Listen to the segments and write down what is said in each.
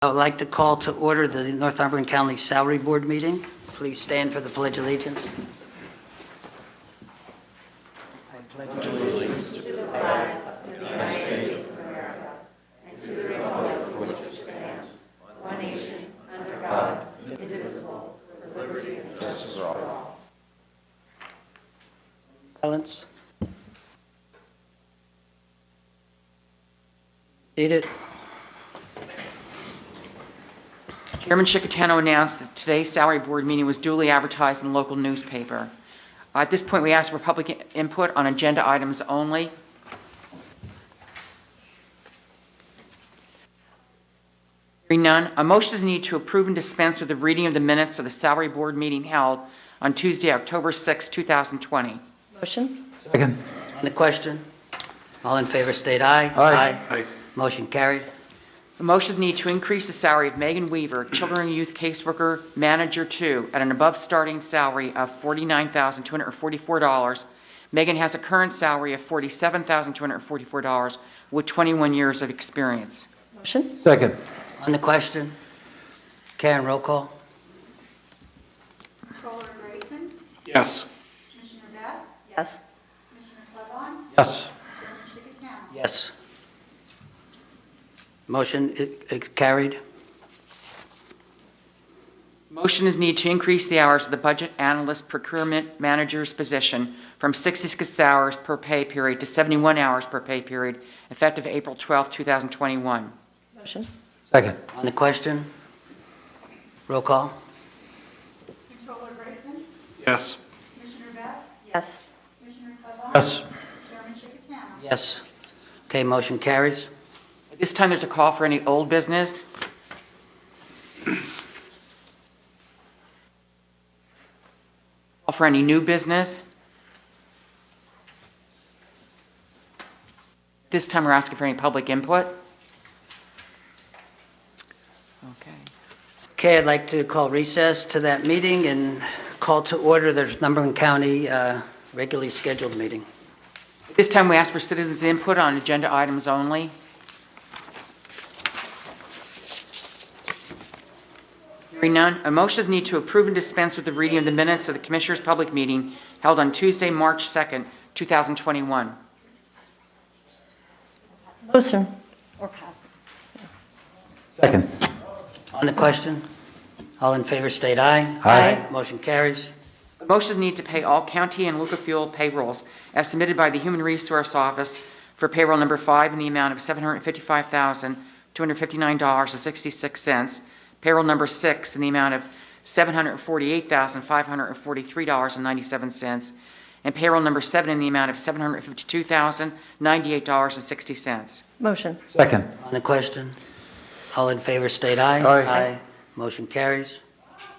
I would like to call to order the Northumberland County Salary Board meeting. Please stand for the Pledge of Allegiance. Silence. Seated. Chairman Chickatano announced that today's salary board meeting was duly advertised in the local newspaper. At this point, we ask for public input on agenda items only. Hearing none, a motion is needed to approve and dispense with the reading of the minutes of the salary board meeting held on Tuesday, October 6, 2020. Motion? Second. On the question? All in favor state aye. Aye. Motion carried. A motion is needed to increase the salary of Megan Weaver, Children and Youth Caseworker Manager 2, at an above starting salary of $49,244. Megan has a current salary of $47,244 with 21 years of experience. Motion? Second. On the question? Karen, roll call. Controller Grayson, Yes. Commissioner Beth, Yes. Commissioner Clebon, Yes. Chairman Chickatano. Yes. Motion carried. Motion is needed to increase the hours of the Budget Analyst Procurement Manager's position from 66 hours per pay period to 71 hours per pay period, effective April 12, 2021. Motion? Second. On the question? Roll call. Controller Grayson, Yes. Commissioner Beth, Yes. Commissioner Clebon. Yes. Chairman Chickatano. Yes. Okay, motion carries. At this time, there's a call for any old business. Call for any new business. This time, we're asking for any public input. Okay. Okay, I'd like to call recess to that meeting and call to order the Northumberland County regularly scheduled meeting. At this time, we ask for citizens' input on agenda items only. Hearing none, a motion is needed to approve and dispense with the reading of the minutes of the Commissioners' public meeting held on Tuesday, March 2nd, 2021. Motion? Or pass? Second. On the question? All in favor state aye. Aye. Motion carries. A motion is needed to pay all county and local fuel payrolls as submitted by the Human Resource Office for payroll number 5 in the amount of $755,259.66. Payroll number 6 in the amount of $748,543.97. And payroll number 7 in the amount of $752,098.60. Motion? Second. On the question? All in favor state aye. Aye. Motion carries.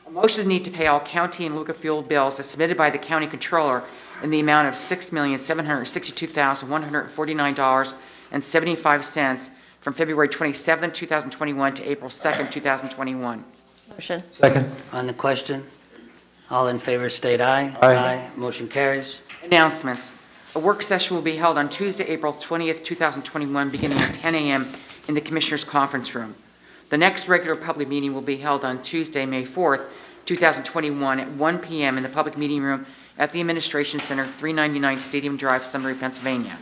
A motion is needed to pay all county and local fuel bills as submitted by the county controller in the amount of $6,762,149.75 from February 27, 2021 to April 2nd, 2021. Motion? Second. On the question? All in favor state aye. Aye. Motion carries. Announcements. A work session will be held on Tuesday, April 20th, 2021, beginning at 10 a.m. in the Commissioners' Conference Room. The next regular public meeting will be held on Tuesday, May 4th, 2021 at 1 p.m. in the Public Meeting Room at the Administration Center, 399 Stadium Drive, Sunbury, Pennsylvania.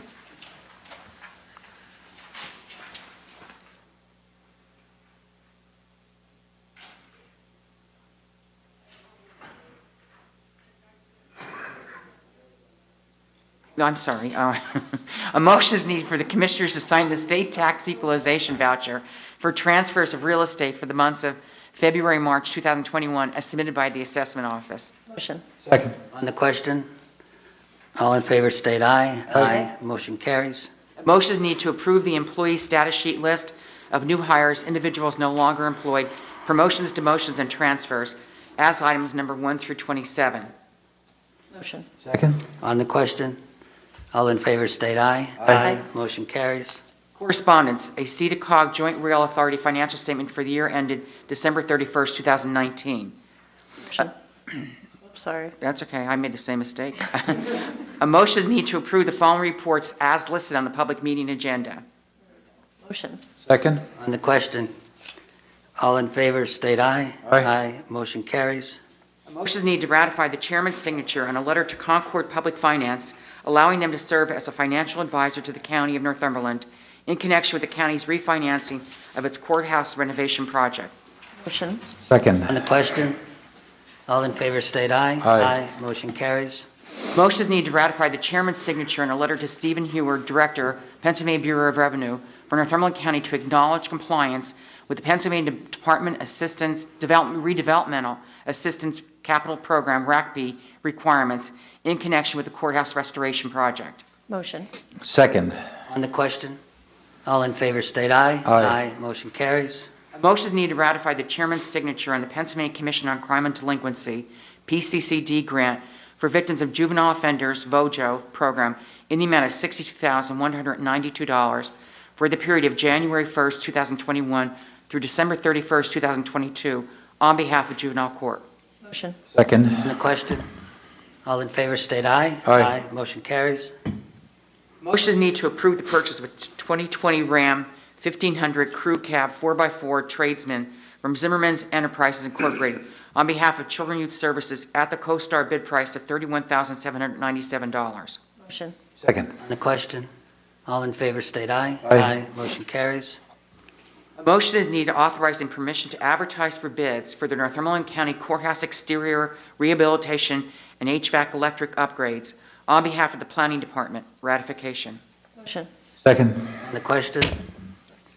I'm sorry. A motion is needed for the Commissioners to sign the state tax equalization voucher for transfers of real estate for the months of February, March 2021 as submitted by the Assessment Office. Motion? Second. On the question? All in favor state aye. Aye. Motion carries. A motion is needed to approve the employee status sheet list of new hires, individuals no longer employed, promotions, demotions, and transfers as items number 1 through 27. Motion? Second. On the question? All in favor state aye. Aye. Motion carries. Correspondence, a CEDACOG Joint Rail Authority financial statement for the year ended December 31st, 2019. Motion? Sorry. That's okay, I made the same mistake. A motion is needed to approve the following reports as listed on the public meeting agenda. Motion. Second. On the question, All in favor, state aye. Aye. Motion carries. A motion is needed to ratify the chairman's signature on a letter to Concord Public Finance, allowing them to serve as a financial advisor to the county of Northumberland in connection with the county's refinancing of its courthouse renovation project. Motion. Second. On the question, all in favor, state aye. Aye. Motion carries. Motion is needed to ratify the chairman's signature in a letter to Stephen Hewer, Director, Pennsylvania Bureau of Revenue, for Northumberland County to acknowledge compliance with the Pennsylvania Department Assistance Redevelopmental Assistance Capital Program, RACP, requirements in connection with the courthouse restoration project. Motion. Second. On the question, all in favor, state aye. Aye. Motion carries. A motion is needed to ratify the chairman's signature on the Pennsylvania Commission on Crime and Delinquency, PCCD grant for victims of juvenile offenders, VOJO program in the amount of $62,192 for the period of January 1st, 2021 through December 31st, 2022 on behalf of juvenile court. Motion. Second. On the question, all in favor, state aye. Aye. Motion carries. Motion is needed to approve the purchase of a 2020 Ram 1500 Crew Cab 4x4 tradesman from Zimmerman's Enterprises Incorporated on behalf of Children and Youth Services at the CoStar bid price of $31,797. Motion. Second. On the question, all in favor, state aye. Aye. Motion carries. A motion is needed authorizing permission to advertise for bids for the Northumberland County Courthouse exterior rehabilitation and HVAC electric upgrades on behalf of the Planning Department. Ratification. Motion. Second. On the question,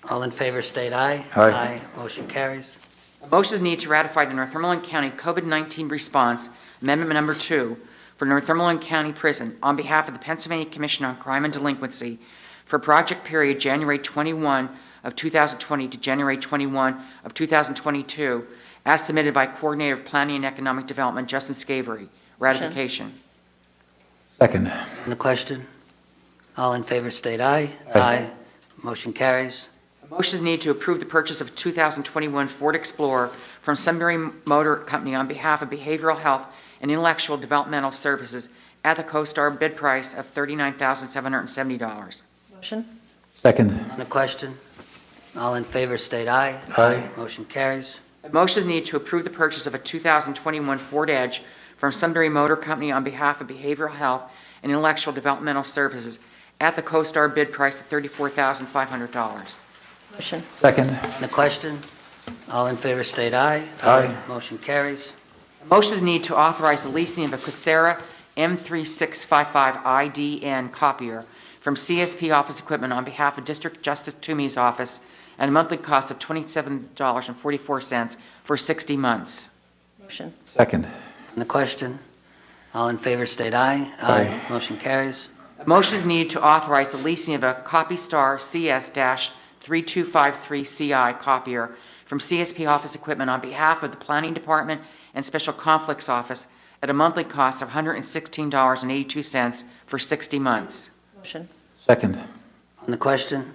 all in favor, state aye. Aye. Motion carries. A motion is needed to ratify the Northumberland County COVID-19 response amendment number 2 for Northumberland County Prison on behalf of the Pennsylvania Commission on Crime and Delinquency for project period January 21 of 2020 to January 21 of 2022, as submitted by Coordinator of Planning and Economic Development Justin Scavery. Ratification. Second. On the question, all in favor, state aye. Aye. Motion carries. A motion is needed to approve the purchase of a 2021 Ford Explorer from Sunbury Motor Company on behalf of Behavioral Health and Intellectual Developmental Services at the CoStar bid price of $39,770. Motion. Second. On the question, all in favor, state aye. Aye. Motion carries. A motion is needed to approve the purchase of a 2021 Ford Edge from Sunbury Motor Company on behalf of Behavioral Health and Intellectual Developmental Services at the CoStar bid price of $34,500. Motion. Second. On the question, all in favor, state aye. Aye. Motion carries. A motion is needed to authorize the leasing of a Coursera M3655 IDN copier from CSP Office Equipment on behalf of District Justice Toomey's office at a monthly cost of $27.44 for 60 months. Motion. Second. On the question, all in favor, state aye. Aye. Motion carries. A motion is needed to authorize the leasing of a CopyStar CS-3253CI copier from CSP Office Equipment on behalf of the Planning Department and Special Conflicts Office at a monthly cost of $116.82 for 60 months. Motion. Second. On the question,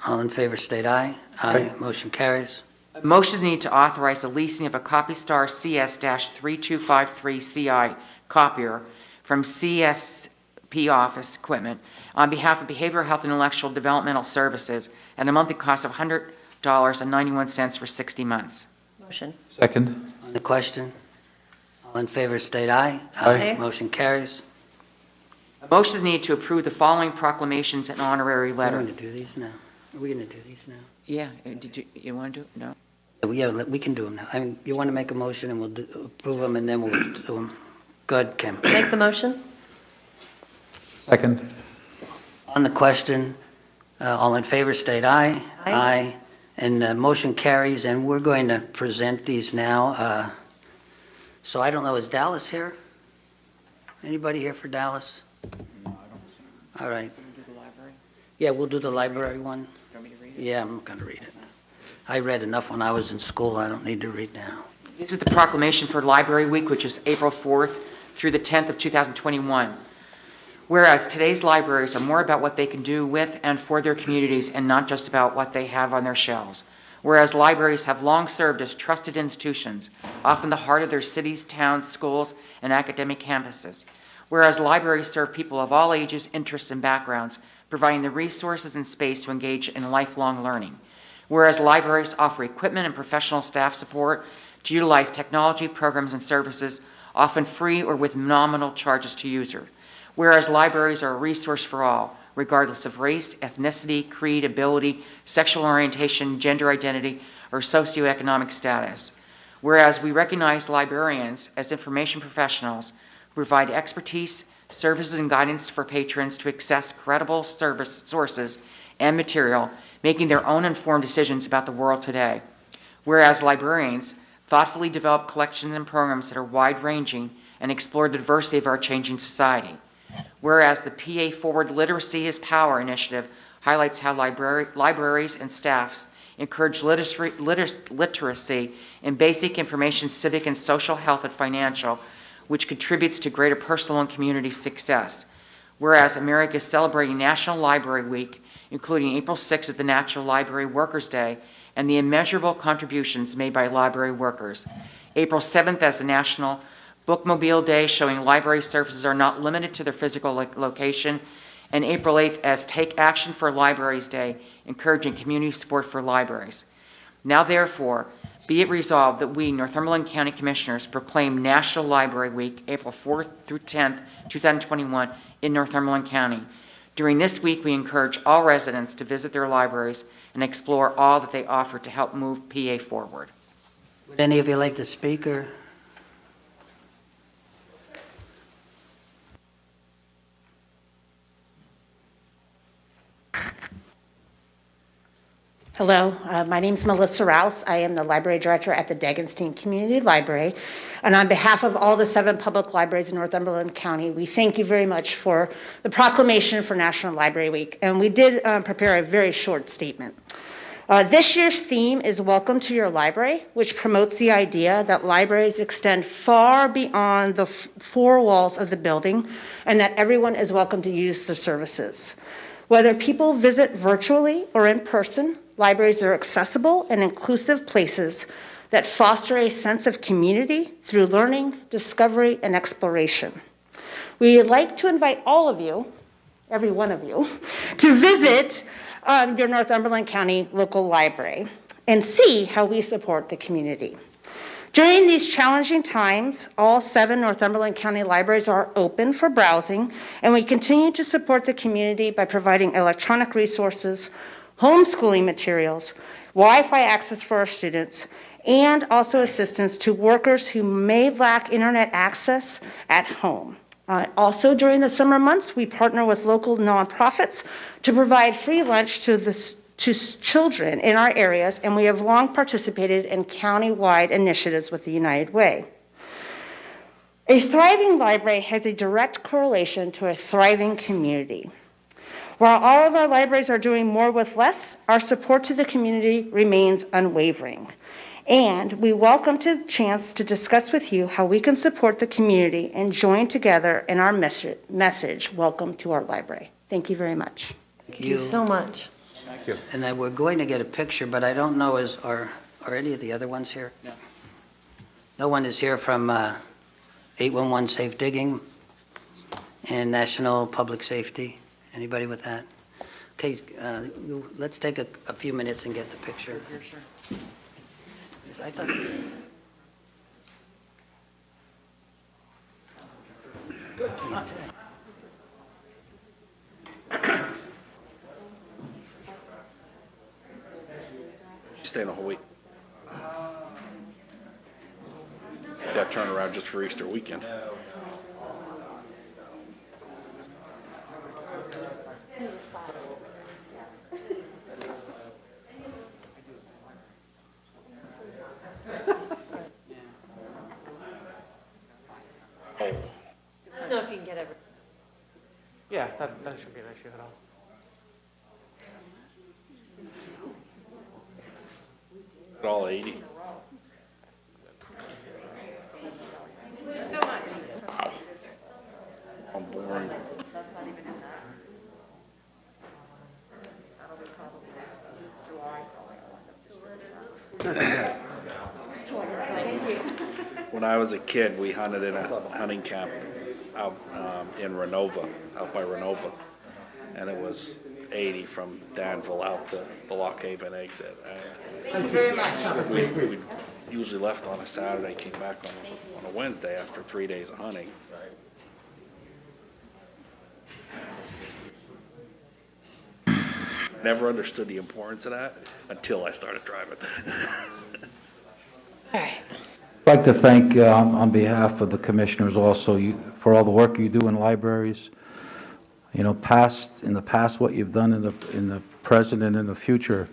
all in favor, state aye. Aye. Motion carries. A motion is needed to authorize the leasing of a CopyStar CS-3253CI copier from CSP Office Equipment on behalf of Behavioral Health and Intellectual Developmental Services at a monthly cost of $100.91 for 60 months. Motion. Second. On the question, all in favor, state aye. Aye. Motion carries. A motion is needed to approve the following proclamations and honorary We're letter. going to do these now. Are we going to do these now? Yeah, did you want to do it? No? Yeah, we can do them now. I mean, you want to make a motion and we'll approve them and then we'll do them. Go ahead, Kim. Make the motion. Second. On the question, all in favor, state aye. Aye. And the motion carries, and we're going to present these now. So I don't know, is Dallas here? Anybody here for Dallas? All right. Yeah, we'll do the library one. Yeah, I'm going to read it. I read enough when I was in school. I don't need to read now. This is the proclamation for Library Week, which is April 4th through the 10th of 2021. Whereas today's libraries are more about what they can do with and for their communities and not just about what they have on their shelves. Whereas libraries have long served as trusted institutions, often the heart of their cities, towns, schools, and academic campuses. Whereas libraries serve people of all ages, interests, and backgrounds, providing the resources and space to engage in lifelong learning. Whereas libraries offer equipment and professional staff support to utilize technology, programs, and services, often free or with nominal charges to users. Whereas libraries are a resource for all, regardless of race, ethnicity, creed, ability, sexual orientation, gender identity, or socioeconomic status. Whereas we recognize librarians as information professionals who provide expertise, services, and guidance for patrons to access credible service sources and material, making their own informed decisions about the world today. Whereas librarians thoughtfully develop collections and programs that are wide-ranging and explore the diversity of our changing society. Whereas the PA Forward Literacy is Power initiative highlights how libraries and staffs encourage literacy in basic information, civic and social, health, and financial, which contributes to greater personal and community success. Whereas America is celebrating National Library Week, including April 6th as the National Library Workers' Day, and the immeasurable contributions made by library workers. April 7th as the National Bookmobile Day, showing library services are not limited to their physical location, and April 8th as Take Action for Libraries Day, encouraging community support for libraries. Now therefore, be it resolved that we, Northumberland County Commissioners, proclaim National Library Week, April 4th through 10th, 2021, in Northumberland County. During this week, we encourage all residents to visit their libraries and explore all that they offer to help move PA forward. Would any of you like to speak, or? Hello, my name is Melissa Rouse. I am the library director at the Dagenstein Community Library. And on behalf of all the 7 public libraries in Northumberland County, we thank you very much for the proclamation for National Library Week. And we did prepare a very short statement. This year's theme is Welcome to Your Library, which promotes the idea that libraries extend far beyond the 4 walls of the building and that everyone is welcome to use the services. Whether people visit virtually or in person, libraries are accessible and inclusive places that foster a sense of community through learning, discovery, and exploration. We'd like to invite all of you, every one of you, to visit your Northumberland County local library and see how we support the community. During these challenging times, all 7 Northumberland County libraries are open for browsing, and we continue to support the community by providing electronic resources, homeschooling materials, Wi-Fi access for our students, and also assistance to workers who may lack internet access at home. Also, during the summer months, we partner with local nonprofits to provide free lunch to children in our areas, and we have long participated in county-wide initiatives with the United Way. A thriving library has a direct correlation to a thriving community. While all of our libraries are doing more with less, our support to the community remains unwavering. And we welcome the chance to discuss with you how we can support the community and join together in our message, Welcome to our library. Thank you very much. Thank you so much. Thank you. And then we're going to get a picture, but I don't know, are any of the other ones here? No. No one is here from 811 Safe Digging and National Public Safety? Anybody with that? Okay, let's take a few minutes and get the picture. Sure. Yes, I thought. Staying a whole week. Got turned around just for Easter weekend. Let us know if you can get everything. Yeah, that shouldn't be an issue at all. All 80. Wow. I'm boring. When I was a kid, we hunted in a hunting camp out in Renova, out by Renova. And it was 80 from Danville out to the Lock Haven exit. Thank you very much. We usually left on a Saturday, came back on a Wednesday after 3 days of hunting. Never understood the importance of that until I started driving. I'd like to thank, on behalf of the commissioners also, for all the work you do in libraries. You know, in the past, what you've done in the present and in the future.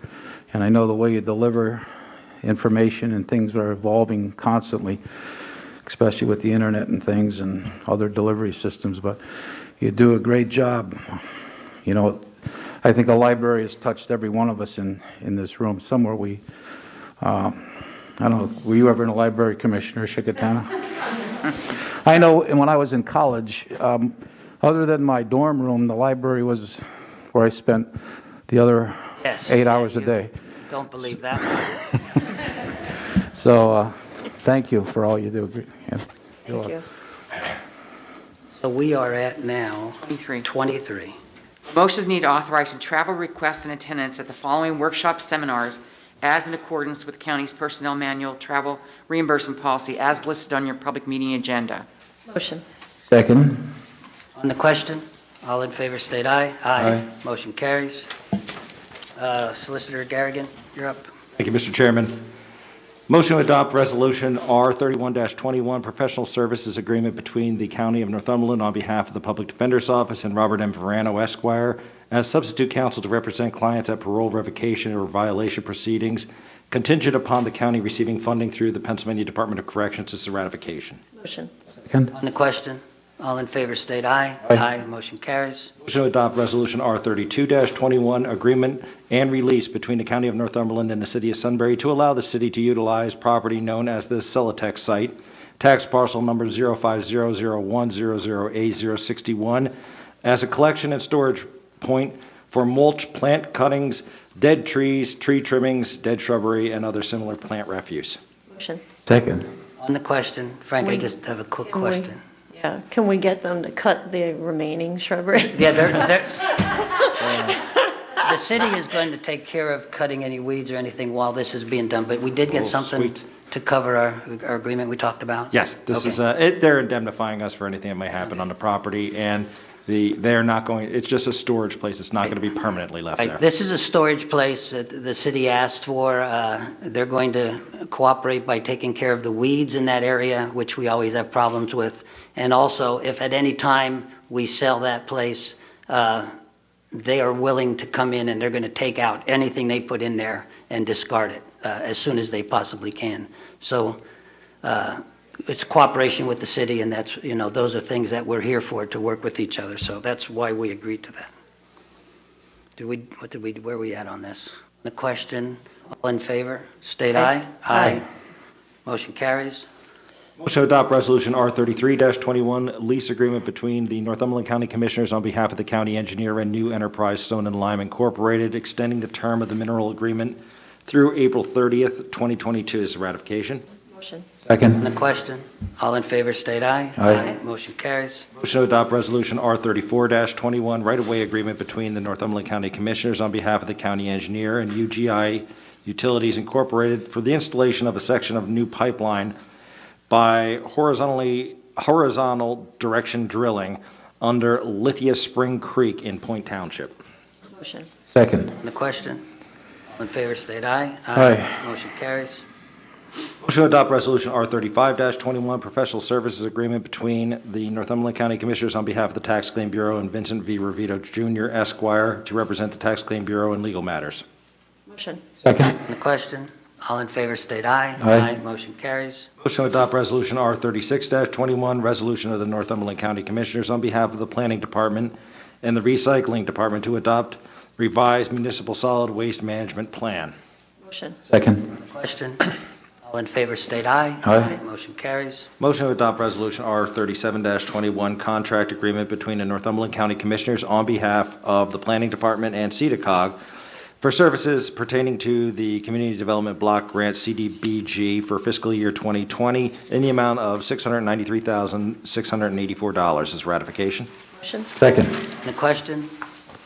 And I know the way you deliver information and things are evolving constantly, especially with the internet and things and other delivery systems, but you do a great job. You know, I think a library has touched every one of us in this room. Somewhere I don't know, were you ever in a library, Commissioner Chickatana? I know when I was in college, other than my dorm room, the library was where I spent the other Yes. 8 hours a You day. Don't believe that? So thank you for all you do. Yeah. Thank you. So we are at now 23. 23. Motions need authorizing travel requests and attendance at the following workshop seminars as in accordance with the county's personnel manual, travel reimbursement policy as listed on your public meeting agenda. Motion. Second. On the question, all in favor state aye. Aye. Motion carries. Solicitor Garrigan, you're up. Thank you, Mr. Chairman. Motion to adopt Resolution R31-21, Professional Services Agreement between the County of Northumberland on behalf of the Public Defender's Office and Robert M. Verano, Esquire, as substitute counsel to represent clients at parole revocation or violation proceedings, contingent upon the county receiving funding through the Pennsylvania Department of Corrections. This is ratification. Motion. Second. On the question, all in favor state aye. Aye. Motion carries. Motion to adopt Resolution R32-21, Agreement and Release between the County of Northumberland and the City of Sunbury to allow the city to utilize property known as the Celotex site, tax parcel number 0500100A061, as a collection and storage point for mulch, plant cuttings, dead trees, tree trimmings, dead shrubbery, and other similar plant refuse. Motion. Second. On the question, Frank, I We- just have a quick Can we- question. Yeah, can we get them to cut the remaining shrubbery? Yeah, the city is going to take care of cutting any weeds or anything while this is being done, but we did get Oh, something sweet. to cover our agreement we talked about? Yes, this Okay. is, they're indemnifying us for anything that may happen on the property, and they're not going, it's just a storage place. It's not going to be permanently left Right, there. this is a storage place that the city asked for. They're going to cooperate by taking care of the weeds in that area, which we always have problems with. And also, if at any time we sell that place, they are willing to come in and they're going to take out anything they put in there and discard it as soon as they possibly can. So it's cooperation with the city, and that's, those are things that we're here for, to work with each other. So that's why we agreed to that. Where are we at on this? The question, all in favor, state aye. Aye. Motion carries. Motion to adopt Resolution R33-21, lease agreement between the Northumberland County Commissioners on behalf of the county engineer and New Enterprise Stone and Lime Incorporated, extending the term of the mineral agreement through April 30th, 2022. Is ratification. Motion. On the Second. question, all in favor, state aye. Aye. Motion carries. Motion to adopt Resolution R34-21, right-of-way agreement between the Northumberland County Commissioners on behalf of the county engineer and UGI Utilities Incorporated for the installation of a section of new pipeline by horizontal direction drilling under Lithia Spring Creek in Point Township. Motion. Second. On the question, all in favor, state aye. Aye. Motion carries. Motion to adopt Resolution R35-21, professional services agreement between the Northumberland County Commissioners on behalf of the Tax Claim Bureau and Vincent V. Revito Jr. Esquire to represent the Tax Claim Bureau in legal matters. Motion. Second. On the question, all in favor, state aye. Aye. Motion carries. Motion to adopt Resolution R36-21, resolution of the Northumberland County Commissioners on behalf of the Planning Department and the Recycling Department to adopt revised municipal solid waste management plan. Motion. Second. Question, all in favor, state aye. Aye. Motion carries. Motion to adopt Resolution R37-21, contract agreement between the Northumberland County Commissioners on behalf of the Planning Department and CEDACOG for services pertaining to the Community Development Block Grant CDBG for fiscal year 2020 in the amount of $693,684. Is ratification. Motion. Second. On the question,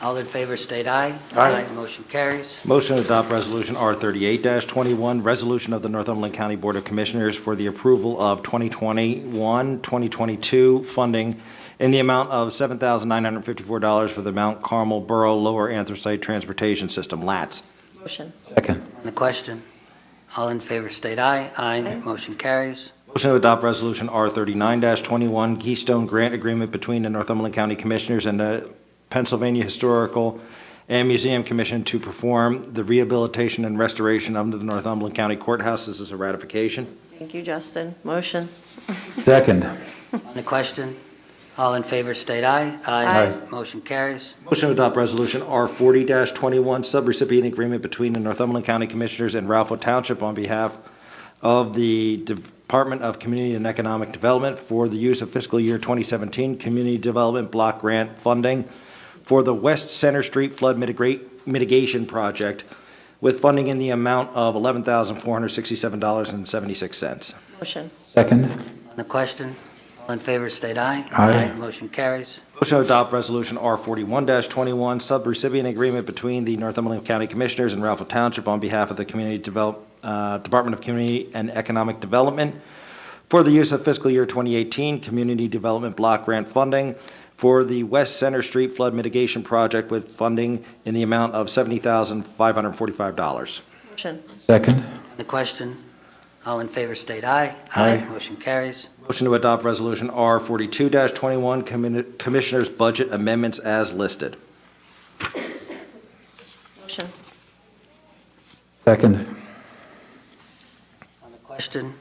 All in favor state aye. Aye. Motion carries. Motion to adopt Resolution R38-21, resolution of the Northumberland County Board of Commissioners for the approval of 2021-2022 funding in the amount of $7,954 for the Mount Carmel Borough Lower Anthracite Transportation System, LATS. Motion. Second. On the question, all in favor state aye. Aye. Motion carries. Motion to adopt Resolution R39-21, Keystone Grant Agreement between the Northumberland County Commissioners and the Pennsylvania Historical and Museum Commission to perform the rehabilitation and restoration of the Northumberland County Courthouse. This is a ratification. Thank you, Justin. Motion. Second. On the question, all in favor state aye. Aye. Motion carries. Motion to adopt Resolution R40-21, subrecipient agreement between the Northumberland County Commissioners and Ralph Township on behalf of the Department of Community and Economic Development for the use of fiscal year 2017 Community Development Block Grant funding for the West Center Street Flood Mitigation Project with funding in the amount of $11,467.76. Motion. Second. On the question, all in favor state aye. Aye. Motion carries. Motion to adopt Resolution R41-21, subrecipient agreement between the Northumberland County Commissioners and Ralph Township on behalf of the Department of Community and Economic Development for the use of fiscal year 2018 Community Development Block Grant funding for the West Center Street Flood Mitigation Project with funding in the amount of $70,545. Motion. Second. On the question, all in favor state aye. Aye. Motion carries. Motion to adopt Resolution R42-21, Commissioners' Budget Amendments as listed. Motion. Second. On the question,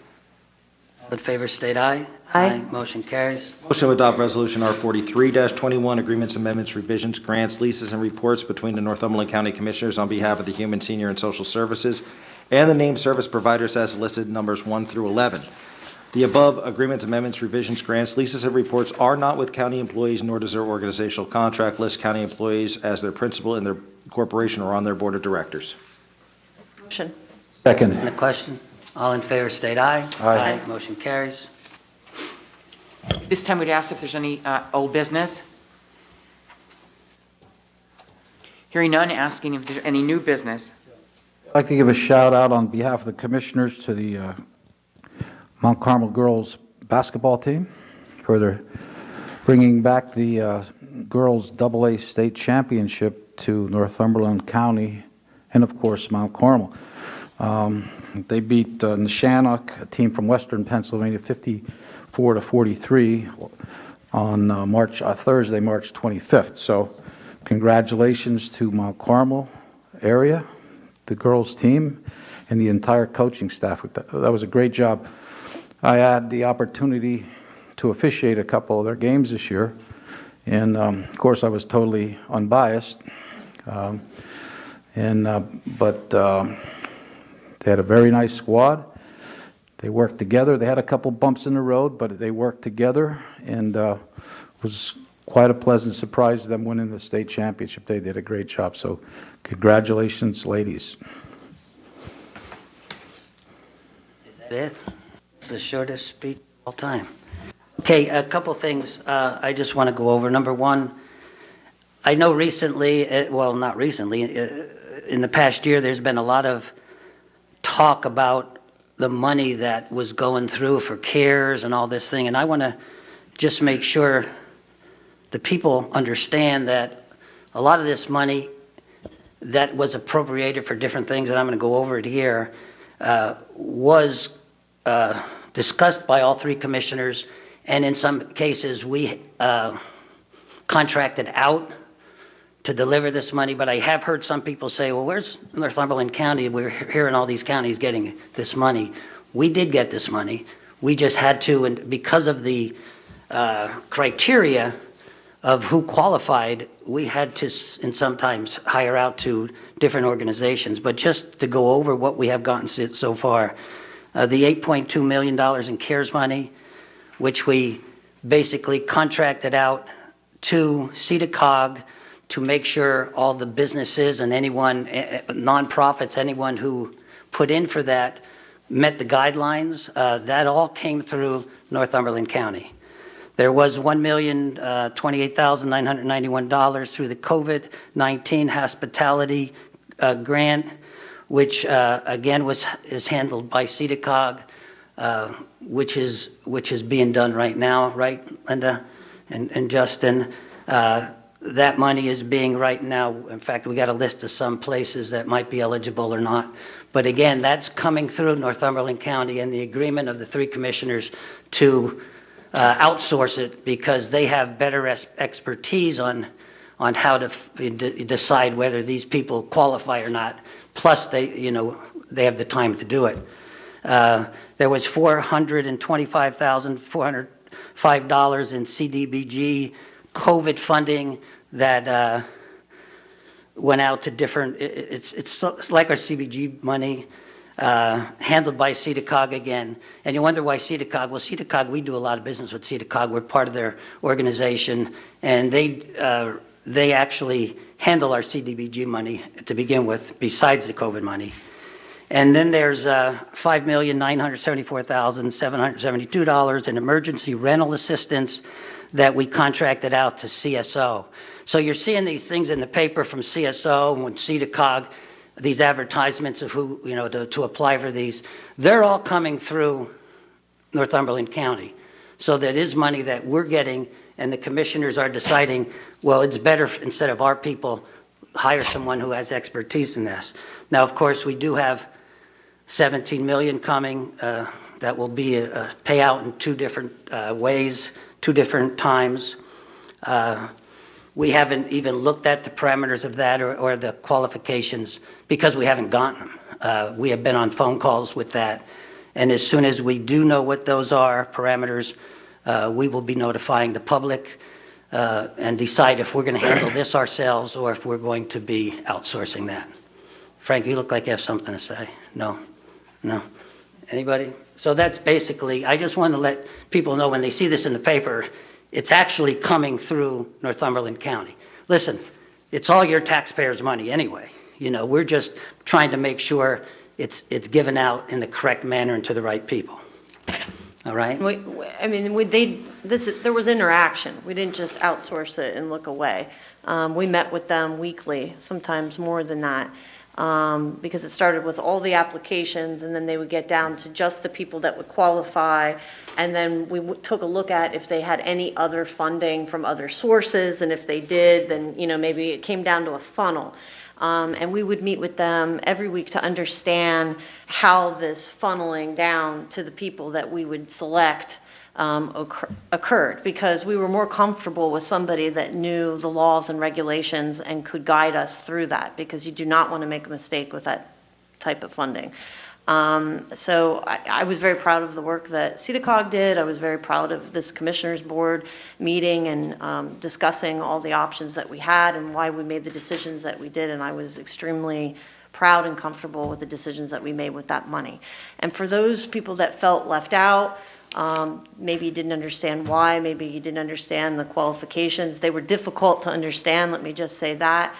all in favor state aye. Aye. Motion carries. Motion to adopt Resolution R43-21, Agreements, Amendments, Revisions, Grants, Leases, and Reports between the Northumberland County Commissioners on behalf of the Human, Senior, and Social Services and the named service providers as listed, numbers 1 through 11. The above agreements, amendments, revisions, grants, leases, and reports are not with county employees, nor does their organizational contract list county employees as their principal in their corporation or on their board of directors. Motion. Second. On the question, all in favor state aye. Aye. Motion carries. This time we'd ask if there's any old business. Hearing none, asking if there's any new business. I'd like to give a shout out on behalf of the commissioners to the Mount Carmel girls basketball team for their bringing back the girls AA state championship to Northumberland County and, of course, Mount Carmel. They beat Neshannock, a team from western Pennsylvania, 54-43 on Thursday, March 25th. So congratulations to Mount Carmel area, the girls team, and the entire coaching staff. That was a great job. I had the opportunity to officiate a couple of their games this year, and of course I was totally unbiased. But they had a very nice squad. They worked together. They had a couple bumps in the road, but they worked together, and it was quite a pleasant surprise them winning the state championship. They did a great job. So congratulations, ladies. Is that it? It's the shortest speech of all time. Okay, a couple things I just want to go over. Number one, I know recently, well, not recently, in the past year, there's been a lot of talk about the money that was going through for CARES and all this thing, and I want to just make sure the people understand that a lot of this money that was appropriated for different things, and I'm going to go over it here, was discussed by all three commissioners, and in some cases we contracted out to deliver this money. But I have heard some people say, well, where's Northumberland County? We're hearing all these counties getting this money. We did get this money. We just had to, and because of the criteria of who qualified, we had to and sometimes hire out to different organizations. But just to go over what we have gotten so far, the $8.2 million in CARES money, which we basically contracted out to CEDACOG to make sure all the businesses and anyone, nonprofits, anyone who put in for that met the guidelines. That all came through Northumberland County. There was $1,028,991 through the COVID-19 hospitality grant, which again is handled by CEDACOG, which is being done right now, right, Linda and Justin? That money is being right now, in fact, we got a list of some places that might be eligible or not. But again, that's coming through Northumberland County and the agreement of the three commissioners to outsource it because they have better expertise on how to decide whether these people qualify or not. Plus, they have the time to do it. There was $425,405 in CDBG COVID funding that went out to different. It's like our CBG money. Handled by CEDACOG again. And you wonder why CEDACOG? Well, CEDACOG, we do a lot of business with CEDACOG. We're part of their organization, and they actually handle our CDBG money to begin with, besides the COVID money. And then there's $5,974,772 in emergency rental assistance that we contracted out to CSO. So you're seeing these things in the paper from CSO and when CEDACOG, these advertisements of who, to apply for these, they're all coming through Northumberland County. So that is money that we're getting, and the commissioners are deciding, well, it's better instead of our people, hire someone who has expertise in this. Now, of course, we do have $17 million coming. That will be a payout in two different ways, two different times. We haven't even looked at the parameters of that or the qualifications because we haven't gotten them. We have been on phone calls with that. And as soon as we do know what those are, parameters, we will be notifying the public and decide if we're going to handle this ourselves or if we're going to be outsourcing that. Frank, you look like you have something to say. No? No? Anybody? So that's basically, I just want to let people know when they see this in the paper, it's actually coming through Northumberland County. Listen, it's all your taxpayers' money anyway. We're just trying to make sure it's given out in the correct manner and to the right people. All right? There was interaction. We didn't just outsource it and look away. We met with them weekly, sometimes more than that. Because it started with all the applications, and then they would get down to just the people that would qualify. And then we took a look at if they had any other funding from other sources, and if they did, then maybe it came down to a funnel. And we would meet with them every week to understand how this funneling down to the people that we would select occurred, because we were more comfortable with somebody that knew the laws and regulations and could guide us through that, because you do not want to make a mistake with that type of funding. So I was very proud of the work that CEDACOG did. I was very proud of this Commissioners Board meeting and discussing all the options that we had and why we made the decisions that we did, and I was extremely proud and comfortable with the decisions that we made with that money. And for those people that felt left out, maybe you didn't understand why, maybe you didn't understand the qualifications. They were difficult to understand, let me just say that.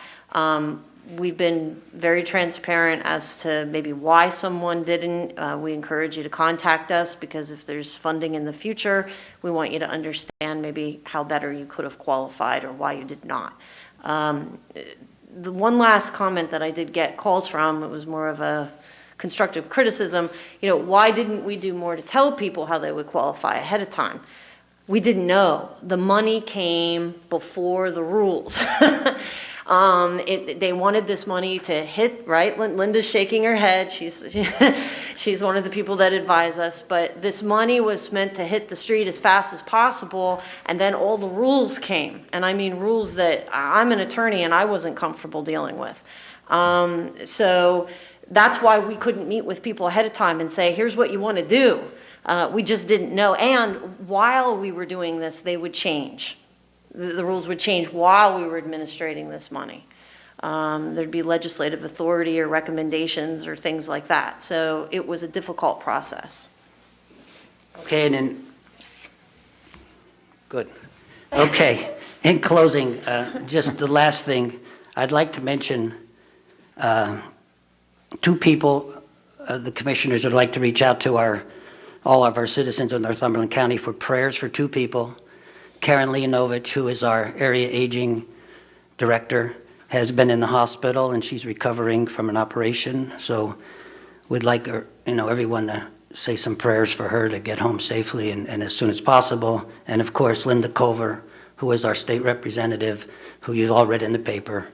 We've been very transparent as to maybe why someone didn't. We encourage you to contact us, because if there's funding in the future, we want you to understand maybe how better you could have qualified or why you did not. The one last comment that I did get calls from, it was more of a constructive criticism, why didn't we do more to tell people how they would qualify ahead of time? We didn't know. The money came before the rules. They wanted this money to hit, right? Linda's shaking her head. She's one of the people that advise us. But this money was meant to hit the street as fast as possible, and then all the rules came. And I mean rules that I'm an attorney and I wasn't comfortable dealing with. So that's why we couldn't meet with people ahead of time and say, here's what you want to do. We just didn't know. And while we were doing this, they would change. The rules would change while we were administrating this money. There'd be legislative authority or recommendations or things like that. So it was a difficult process. Okay, and then, good. Okay, in closing, just the last thing, I'd like to mention two people the commissioners would like to reach out to all of our citizens in Northumberland County for prayers for two people. Karen Leonovich, who is our area aging director, has been in the hospital and she's recovering from an operation. So we'd like her, everyone to say some prayers for her to get home safely and as soon as possible. And of course, Linda Cover, who is our state representative, who you've all read in the paper,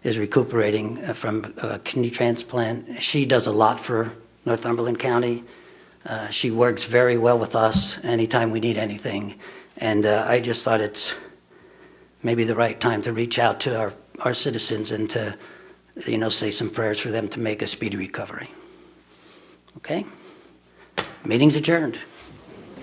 is recuperating from a kidney transplant. She does a lot for Northumberland County. She works very well with us anytime we need anything. And I just thought it's maybe the right time to reach out to our citizens and to, say some prayers for them to make a speedy recovery. Okay? Meeting's adjourned.